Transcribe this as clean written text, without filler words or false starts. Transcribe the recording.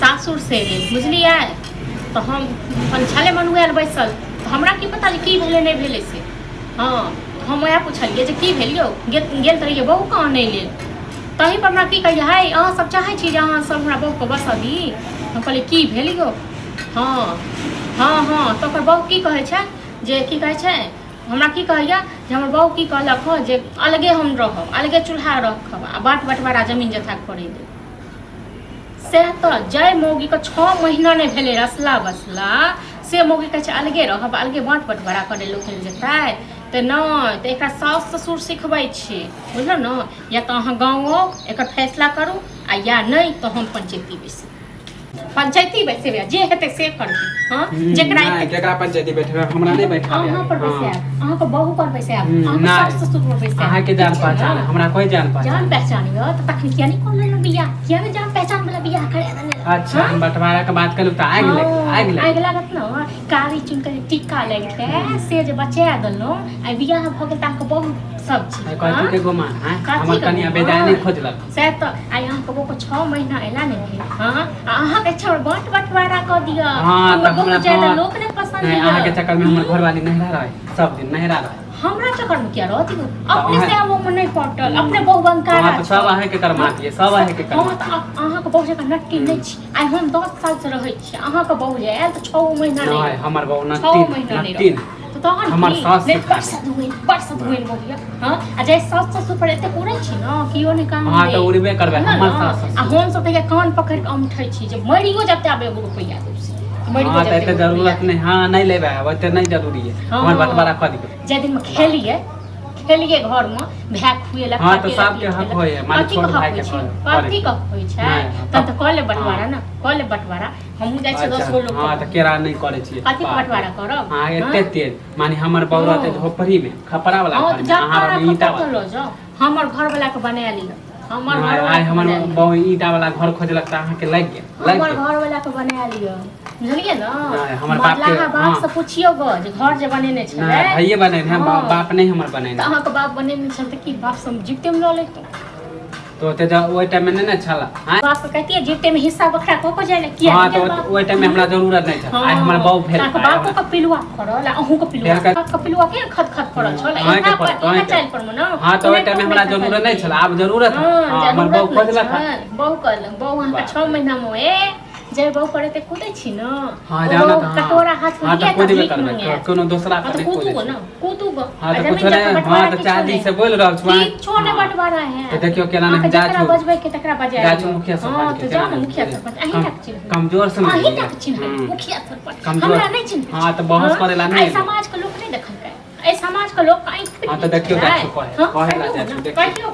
सासुर से बुझलिए। तो हम अपन छले मनुआल बैसल तो हमरा की पता जे की भेले नहीं भेले से। हाँ हम वह पूछलिए जे की भेलियो गेल रहिए बहू कहाँ नहीं लेल तही पर हमरा की कहिए हाय अहाँ सब चाहे छी जे अहाँ सब हमरा बहू को बसा दी। हम कहलिए की भेलियो। हाँ हाँ हाँ तो बहू की कहे छे जे की कहे छे हमरा की कहैया जे हमर बहू की कहलक हो जे अलगे हम रहब अलगे चूल्हा रखब आ बाट बंटवारा जमीन जथा करे दे से। तो जय मौगी के 6 महीना नहीं भेले रसला बसला से मौगी कहे अलगे रहब अलगे बाँट बंटवारा करे लोग जेतै तो नहीं तो एक सास ससुर सिखबै छी बुझल न। या तो अहाँ गाँव एक फैसला करूँ आ या नहीं तो हम पंचायती बैसे जे हेतै से करबी। हां जेकरा पंचायती बैठे हमरा नहीं बैठा अहाँ पर बैसे अहाँ को बहू पर बैसे अहाँ सास ससुर पर बैसे अहाँ के जान पहचान हमरा कोई जान पहचान यो त तखन किया नहीं कोन लेलो बियाह किया नहीं जान पहचान वाला बियाह करे देने। अच्छा हम बंटवारा के बात करू त आग लागत न कारी चुन के टिक्का लगते से जे बचा देलो आ बियाह भ गेल ताके बहुत सब चीज कहतु के गोमा हमर कनिया बेजाय नहीं खोजलक से त आ यहाँ को 6 महीना एला नहीं। हां अहाँ के छोड़ बाँट बंटवारा क दिया। हां त हमरा ज्यादा लोग ने पसंद है अहाँ के चक्कर में हमर घरवाली नहीं रहे सब दिन नहीं रहे हमरा चक्कर में क्या रहती हो अपने से वो में नहीं पटल अपने बहु बंकार हां तो सब आहे के करमाती है सब आहे के हां तो अहाँ के बहु जका नट्टी नहीं छी आई हम 10 साल से रहै छी अहाँ के बहु जे आयल तो 6 महीना नहीं हमर बहु नट्टी तो तहन हमर सास ने परसद हुए बोलिया। हां आ जे सास ससुर पर एते पूरे छी न कियो ने काम हां तो उड़बे करबे हमर सास आ हम सब के कान पकड़ के उठै छी जे मरियो जते आबे रुपैया दे हाँ तो इतने जरूरत नहीं। हाँ नहीं लेबे इतने नहीं जरूरी है हमारे बंटवारा कर दियो जे दिन में खेलिए घर में भाय खुएला। हाँ तो सब के हक होय है माने छोट भाई के कथी का होय छै त कले बंटवारा ना कले बंटवारा हमहु जाय छै 10 गो लोग। हां तो केरा नहीं करे छी कथी बंटवारा करब। हां एते तेज माने हमर बौरा ते धोपरी में खपरा वाला अहाँ ईटा वाला हमर घर वाला के बना लियो हमर घर वाला हमर बहु ईटा वाला घर खोजलक त अहाँ के लग गेल हमर घर वाला के बना लियो बुझलिए ना। हमर बाप के बाप से पूछियो गो जे घर जे बनेने छै भइए बनेने हम बाप नहीं हमर बनेने त अहाँ के बाप बनेने छै त की बाप से जीते में ल लेतो तो ते ओइ टाइम में नहीं छला। हां बाप के कहतिए जीते में हिस्सा बखरा को जाय ले किया। हां तो ओइ टाइम में हमरा जरूरत नहीं था आई हमर बाप भेल बाप के पिलुआ करल अहू के पिलुआ के खत करल छल एना चाल पर न। हां तो ओइ टाइम में हमरा जरूरत नहीं छला अब जरूरत हां हमर बाप खोजलक बहु कहलक बहु अहाँ 6 महीना में जय बहु करे ते कूदे छी न। हां जाना त कटोरा हाथ में लिया कूदबे करबे कोनो दूसरा पर नहीं कूदू न कूदू ग। हां तो कुछ नहीं हां तो चादी से बोल रहल छी छोने बंटवारा है तो देखियो केना नहीं जा छु बजबै के तकरा बजाय जा छु मुखिया सरपंच के जानो मुखिया सरपंच अहीं तक चिन्ह कमजोर से अहीं तक चिन्ह मुखिया सरपंच हमरा नहीं चिन्ह। हां तो बहस करेला नहीं समाज के लोग नहीं देखल ए समाज के लोग काई। हां तो देखियो जा छु कहे ला जा छु देखियो